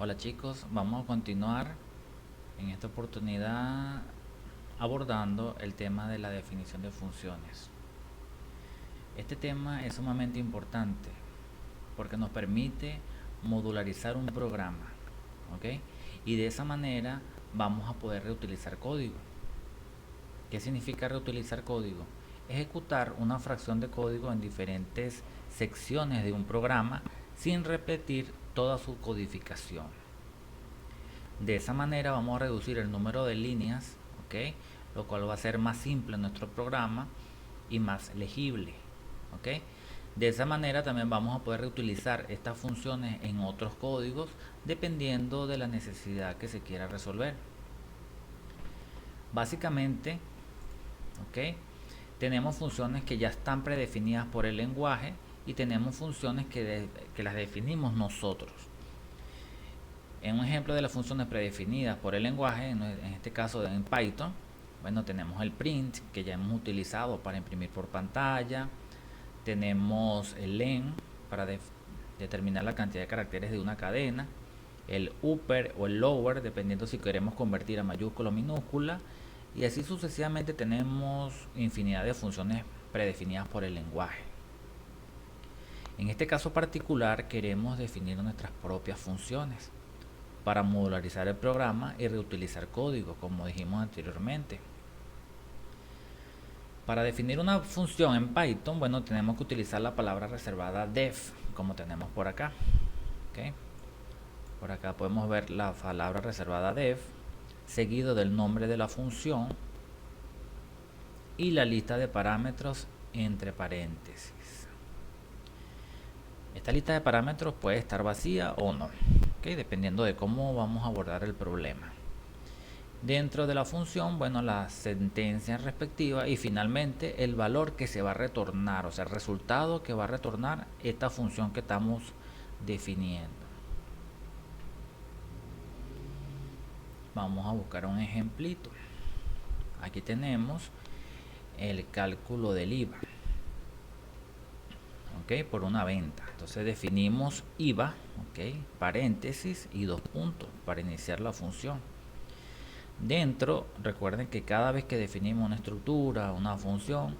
Hola chicos, vamos a continuar en esta oportunidad abordando el tema de la definición de funciones. Este tema es sumamente importante porque nos permite modularizar un programa, ¿ok? Y de esa manera vamos a poder reutilizar código. ¿Qué significa reutilizar código? Ejecutar una fracción de código en diferentes secciones de un programa sin repetir toda su codificación. De esa manera vamos a reducir el número de líneas, ¿ok? Lo cual va a ser más simple en nuestro programa y más legible, ¿ok? De esa manera también vamos a poder reutilizar estas funciones en otros códigos dependiendo de la necesidad que se quiera resolver. Básicamente, ¿ok? Tenemos funciones que ya están predefinidas por el lenguaje y tenemos funciones que las definimos nosotros. En un ejemplo de las funciones predefinidas por el lenguaje, en este caso en Python, bueno, tenemos el print que ya hemos utilizado para imprimir por pantalla, tenemos el len para determinar la cantidad de caracteres de una cadena, el upper o el lower dependiendo si queremos convertir a mayúscula o minúscula, y así sucesivamente tenemos infinidad de funciones predefinidas por el lenguaje. En este caso particular queremos definir nuestras propias funciones para modularizar el programa y reutilizar código, como dijimos anteriormente. Para definir una función en Python, bueno, tenemos que utilizar la palabra reservada def, como tenemos por acá. ¿Okay? Por acá podemos ver la palabra reservada def, seguido del nombre de la función y la lista de parámetros entre paréntesis. Esta lista de parámetros puede estar vacía o no, ¿okay? Dependiendo de cómo vamos a abordar el problema. Dentro de la función, bueno, la sentencia respectiva y finalmente el valor que se va a retornar, o sea, el resultado que va a retornar esta función que estamos definiendo. Vamos a buscar un ejemplito. Aquí tenemos el cálculo del IVA, ¿ok? Por una venta. Entonces definimos IVA, ¿ok? Paréntesis y 2 puntos para iniciar la función. Dentro, recuerden que cada vez que definimos una estructura, una función,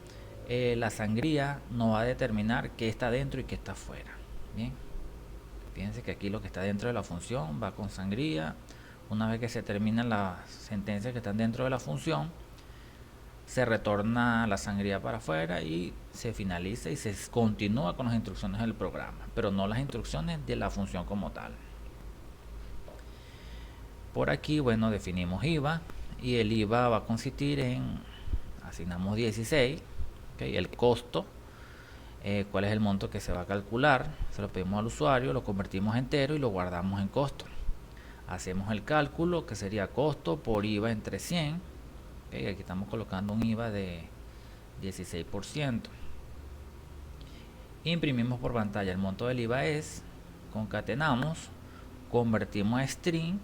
la sangría nos va a determinar qué está dentro y qué está fuera. Bien, fíjense que aquí lo que está dentro de la función va con sangría. Una vez que se terminan las sentencias que están dentro de la función, se retorna la sangría para afuera y se finaliza y se continúa con las instrucciones del programa, pero no las instrucciones de la función como tal. Por aquí, bueno, definimos IVA y el IVA va a consistir en, asignamos 16, ¿okay? El costo, cuál es el monto que se va a calcular, se lo pedimos al usuario, lo convertimos a entero y lo guardamos en costo. Hacemos el cálculo que sería costo por IVA entre 100, ¿okay? Aquí estamos colocando un IVA de 16%. Imprimimos por pantalla el monto del IVA es, concatenamos, convertimos a string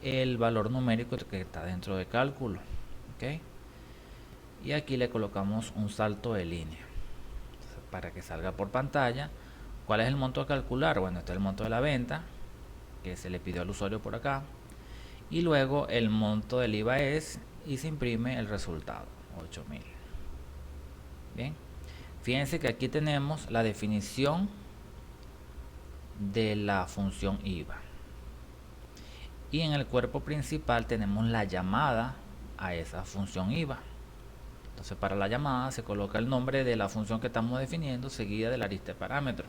el valor numérico que está dentro del cálculo, ¿okay? Y aquí le colocamos un salto de línea para que salga por pantalla. ¿Cuál es el monto a calcular? Bueno, este es el monto de la venta que se le pidió al usuario por acá, y luego el monto del IVA es, y se imprime el resultado, 8000. Bien, fíjense que aquí tenemos la definición de la función IVA y en el cuerpo principal tenemos la llamada a esa función IVA. Entonces para la llamada se coloca el nombre de la función que estamos definiendo seguida de la lista de parámetros.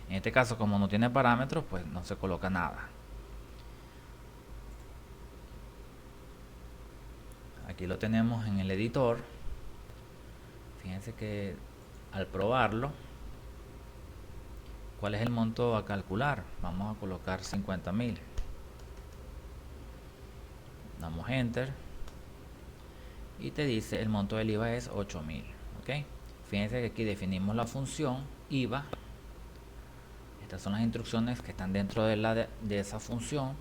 En este caso, como no tiene parámetros, pues no se coloca nada. Aquí lo tenemos en el editor. Fíjense que al probarlo, ¿cuál es el monto a calcular? Vamos a colocar 50.000. Damos enter y te dice el monto del IVA es 8000. ¿Ok? Fíjense que aquí definimos la función IVA. Estas son las instrucciones que están dentro de esa función.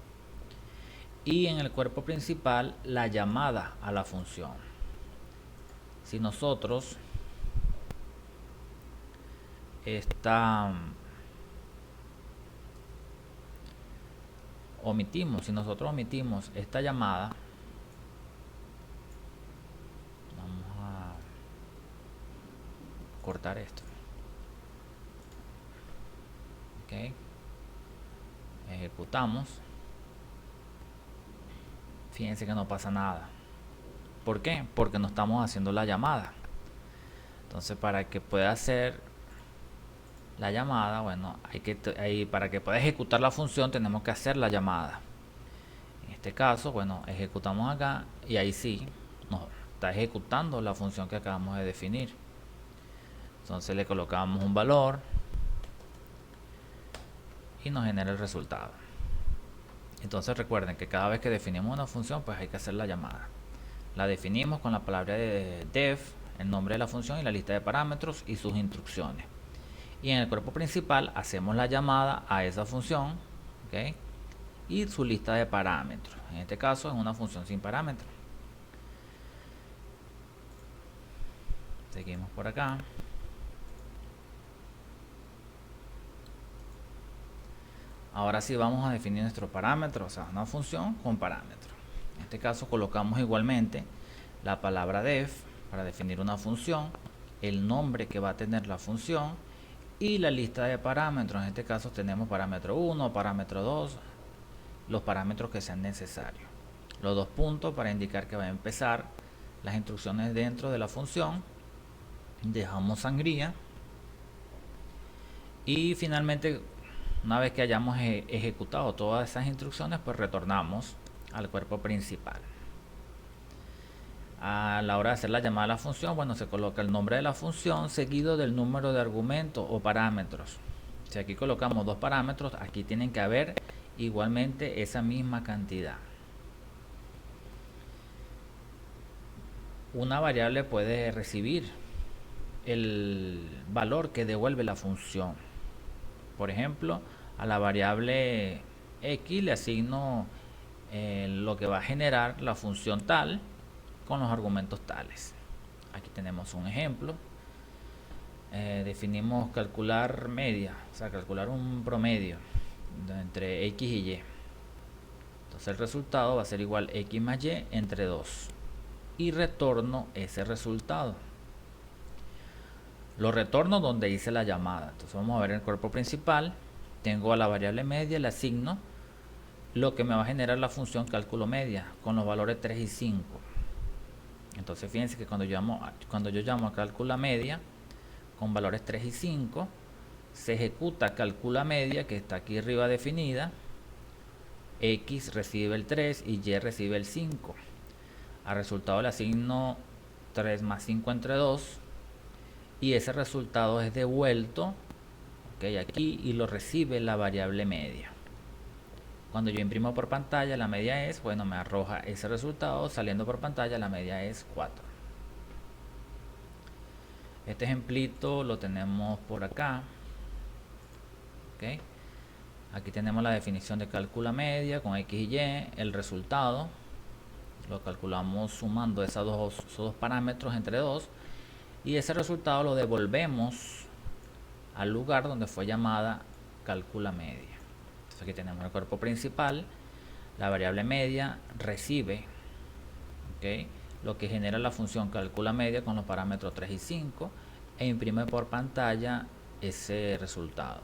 Y en el cuerpo principal la llamada a la función. Si nosotros omitimos, si nosotros omitimos esta llamada, vamos a cortar esto. Ok, ejecutamos. Fíjense que no pasa nada. ¿Por qué? Porque no estamos haciendo la llamada. Entonces, para que pueda hacer la llamada, bueno, para que pueda ejecutar la función tenemos que hacer la llamada. En este caso, bueno, ejecutamos acá y ahí sí nos está ejecutando la función que acabamos de definir. Entonces le colocamos un valor y nos genera el resultado. Entonces recuerden que cada vez que definimos una función, pues hay que hacer la llamada. La definimos con la palabra de def, el nombre de la función y la lista de parámetros y sus instrucciones. Y en el cuerpo principal hacemos la llamada a esa función, ¿okay? Y su lista de parámetros. En este caso es una función sin parámetros. Seguimos por acá. Ahora sí vamos a definir nuestro parámetro, o sea, una función con parámetros. En este caso colocamos igualmente la palabra def para definir una función, el nombre que va a tener la función y la lista de parámetros. En este caso tenemos parámetro 1, parámetro 2, los parámetros que sean necesarios. Los dos puntos para indicar que va a empezar las instrucciones dentro de la función. Dejamos sangría. Y finalmente, una vez que hayamos ejecutado todas esas instrucciones, pues retornamos al cuerpo principal. A la hora de hacer la llamada a la función, bueno, se coloca el nombre de la función seguido del número de argumentos o parámetros. Si aquí colocamos dos parámetros, aquí tienen que haber igualmente esa misma cantidad. Una variable puede recibir el valor que devuelve la función. Por ejemplo, a la variable x le asigno lo que va a generar la función tal con los argumentos tales. Aquí tenemos un ejemplo. Definimos calcular media, o sea, calcular un promedio entre x y y. Entonces el resultado va a ser igual x más y entre 2. Y retorno ese resultado. Lo retorno donde hice la llamada. Entonces vamos a ver en el cuerpo principal. Tengo a la variable media, le asigno lo que me va a generar la función cálculo media con los valores 3 y 5. Entonces fíjense que cuando yo llamo a calcula media con valores 3 y 5, se ejecuta calcula media, que está aquí arriba definida. X recibe el 3 y Y recibe el 5. Al resultado le asigno 3 más 5 entre 2 y ese resultado es devuelto, okay, aquí, y lo recibe la variable media. Cuando yo imprimo por pantalla la media es, bueno, me arroja ese resultado. Saliendo por pantalla la media es 4. Este ejemplito lo tenemos por acá. Okay. Aquí tenemos la definición de cálculo media con x y y. El resultado lo calculamos sumando esos dos parámetros entre 2. Y ese resultado lo devolvemos al lugar donde fue llamada calcula media. Entonces aquí tenemos el cuerpo principal. La variable media recibe, ¿okay?, lo que genera la función calcula media con los parámetros 3 y 5 e imprime por pantalla ese resultado.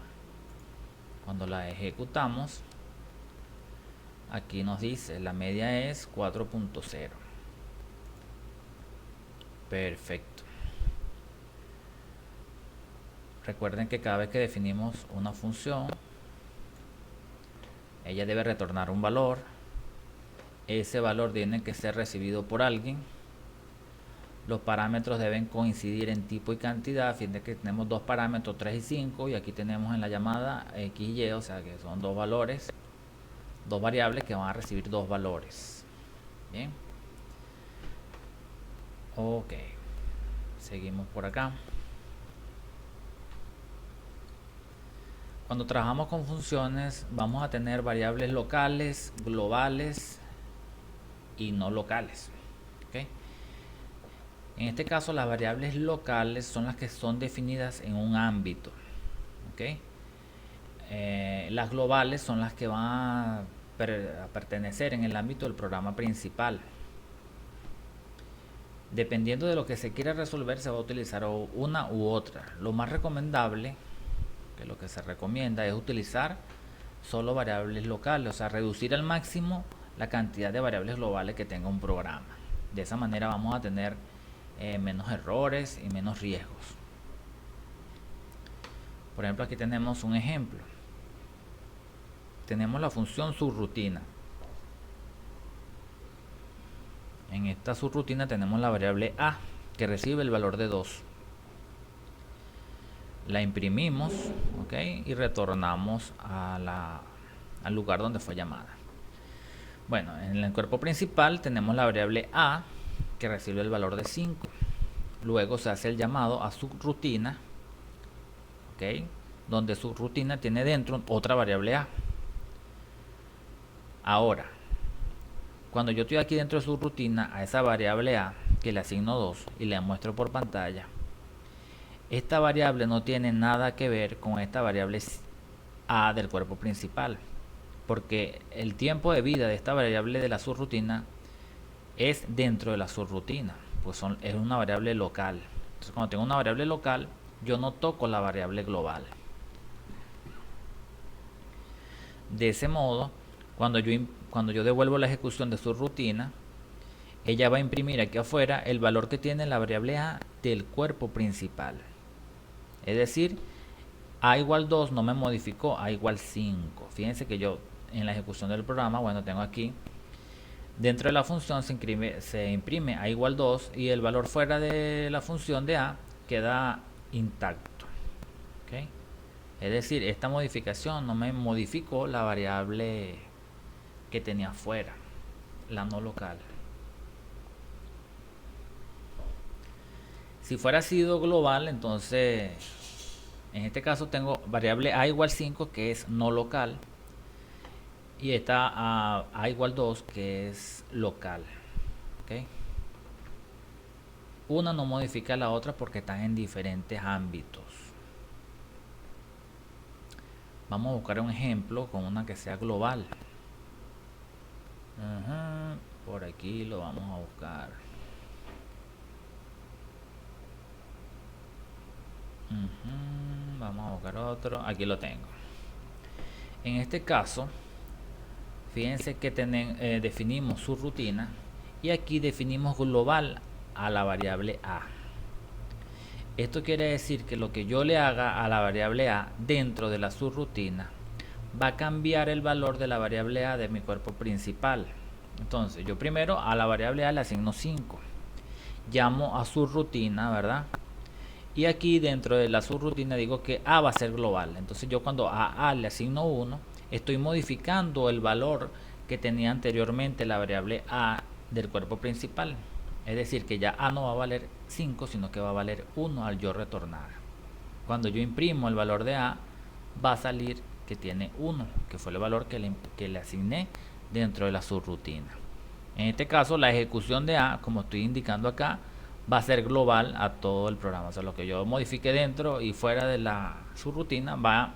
Cuando la ejecutamos, aquí nos dice la media es 4.0. Perfecto. Recuerden que cada vez que definimos una función, ella debe retornar un valor. Ese valor tiene que ser recibido por alguien. Los parámetros deben coincidir en tipo y cantidad. A fin de que tenemos dos parámetros 3 y 5 y aquí tenemos en la llamada x y y, o sea que son dos valores, dos variables que van a recibir dos valores. Bien. Ok. Seguimos por acá. Cuando trabajamos con funciones vamos a tener variables locales, globales y no locales. ¿Okay? En este caso las variables locales son las que son definidas en un ámbito. ¿Okay? Las globales son las que van pertenecer en el ámbito del programa principal. Dependiendo de lo que se quiera resolver, se va a utilizar una u otra. Lo más recomendable, que lo que se recomienda, es utilizar solo variables locales, o sea, reducir al máximo la cantidad de variables globales que tenga un programa. De esa manera vamos a tener menos errores y menos riesgos. Por ejemplo, aquí tenemos un ejemplo. Tenemos la función subrutina. En esta subrutina tenemos la variable a, que recibe el valor de 2. La imprimimos, ¿ok? Y retornamos al lugar donde fue llamada. Bueno, en el cuerpo principal tenemos la variable a, que recibe el valor de 5. Luego se hace el llamado a subrutina, ¿ok? Donde subrutina tiene dentro otra variable a. Ahora, cuando yo estoy aquí dentro de subrutina, a esa variable a, que le asigno 2 y le muestro por pantalla, esta variable no tiene nada que ver con esta variable a del cuerpo principal, porque el tiempo de vida de esta variable de la subrutina es dentro de la subrutina, pues es una variable local. Entonces, cuando tengo una variable local, yo no toco la variable global. De ese modo, cuando yo devuelvo la ejecución de subrutina, ella va a imprimir aquí afuera el valor que tiene la variable a del cuerpo principal. Es decir, a igual 2 no me modificó, a igual 5. Fíjense que yo en la ejecución del programa, bueno, tengo aquí, dentro de la función se imprime a igual 2 y el valor fuera de la función de a queda intacto. ¿Okay? Es decir, esta modificación no me modificó la variable que tenía fuera, la no local. Si fuera sido global, entonces en este caso tengo variable a igual 5, que es no local, y esta a igual 2, que es local. ¿Okay? Una no modifica a la otra porque están en diferentes ámbitos. Vamos a buscar un ejemplo con una que sea global. Por aquí lo vamos a buscar. Vamos a buscar otro. Aquí lo tengo. En este caso, fíjense que definimos subrutina y aquí definimos global a la variable a. Esto quiere decir que lo que yo le haga a la variable a dentro de la subrutina va a cambiar el valor de la variable a de mi cuerpo principal. Entonces yo primero a la variable a le asigno 5, llamo a subrutina, ¿verdad? Y aquí dentro de la subrutina digo que a va a ser global. Entonces yo cuando a le asigno 1, estoy modificando el valor que tenía anteriormente la variable a del cuerpo principal. Es decir, que ya a no va a valer 5, sino que va a valer 1 al yo retornar. Cuando yo imprimo el valor de a, va a salir que tiene 1, que fue el valor que le asigné dentro de la subrutina. En este caso, la ejecución de a, como estoy indicando acá, va a ser global a todo el programa. O sea, lo que yo modifique dentro y fuera de la subrutina va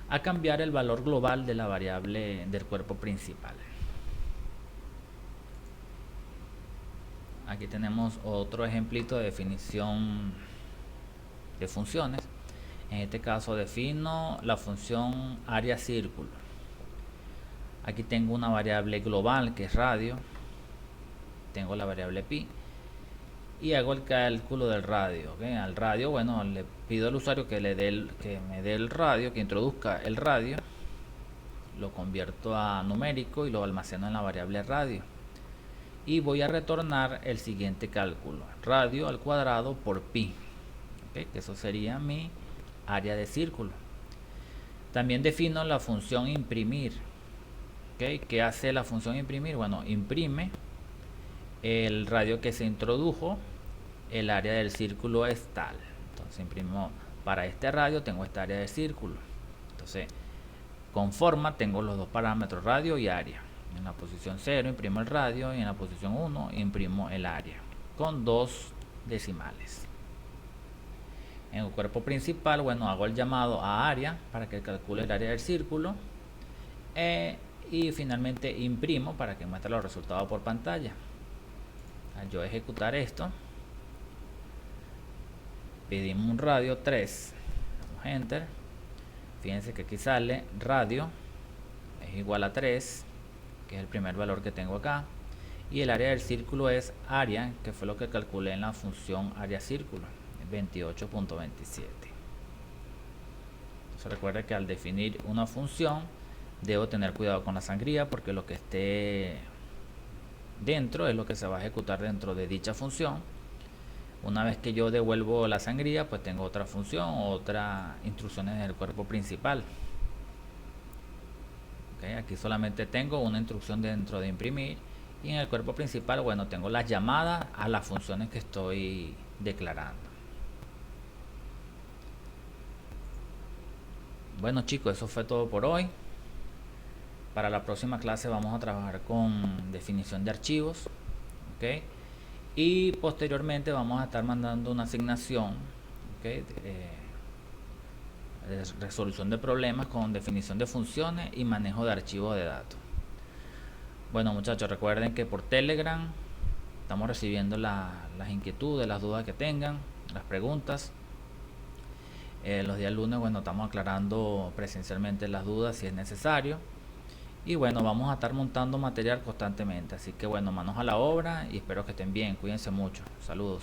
a cambiar el valor global de la variable del cuerpo principal. Aquí tenemos otro ejemplito de definición de funciones. En este caso defino la función área círculo. Aquí tengo una variable global que es radio. Tengo la variable pi. Y hago el cálculo del radio. ¿Okay? Al radio, bueno, le pido al usuario que me dé el radio, que introduzca el radio. Lo convierto a numérico y lo almaceno en la variable radio. Y voy a retornar el siguiente cálculo: radio al cuadrado por pi. ¿Okay? Que eso sería mi área de círculo. También defino la función imprimir. ¿Okay? ¿Qué hace la función imprimir? Bueno, imprime el radio que se introdujo, el área del círculo es tal. Entonces imprimo para este radio, tengo esta área del círculo. Entonces, con forma tengo los dos parámetros, radio y área. En la posición 0 imprimo el radio y en la posición 1 imprimo el área, con 2 decimales. En el cuerpo principal, bueno, hago el llamado a área para que calcule el área del círculo. y finalmente imprimo para que muestre los resultados por pantalla. Al yo ejecutar esto, pedimos un radio 3, damos enter. Fíjense que aquí sale radio es igual a 3, que es el primer valor que tengo acá, y el área del círculo es área, que fue lo que calculé en la función área círculo, 28.27. Recuerda que al definir una función debo tener cuidado con la sangría, porque lo que esté dentro es lo que se va a ejecutar dentro de dicha función. Una vez que yo devuelvo la sangría, pues tengo otra función, otras instrucciones del cuerpo principal. Okay, aquí solamente tengo una instrucción dentro de imprimir, y en el cuerpo principal, bueno, tengo las llamadas a las funciones que estoy declarando. Bueno chicos, eso fue todo por hoy. Para la próxima clase vamos a trabajar con definición de archivos, ¿okay? Y posteriormente vamos a estar mandando una asignación, ¿okay? De resolución de problemas con definición de funciones y manejo de archivos de datos. Bueno muchachos, recuerden que por Telegram estamos recibiendo las inquietudes, las dudas que tengan, las preguntas. Los días lunes, bueno, estamos aclarando presencialmente las dudas si es necesario. Y bueno, vamos a estar montando material constantemente. Así que bueno, manos a la obra y espero que estén bien. Cuídense mucho. Saludos.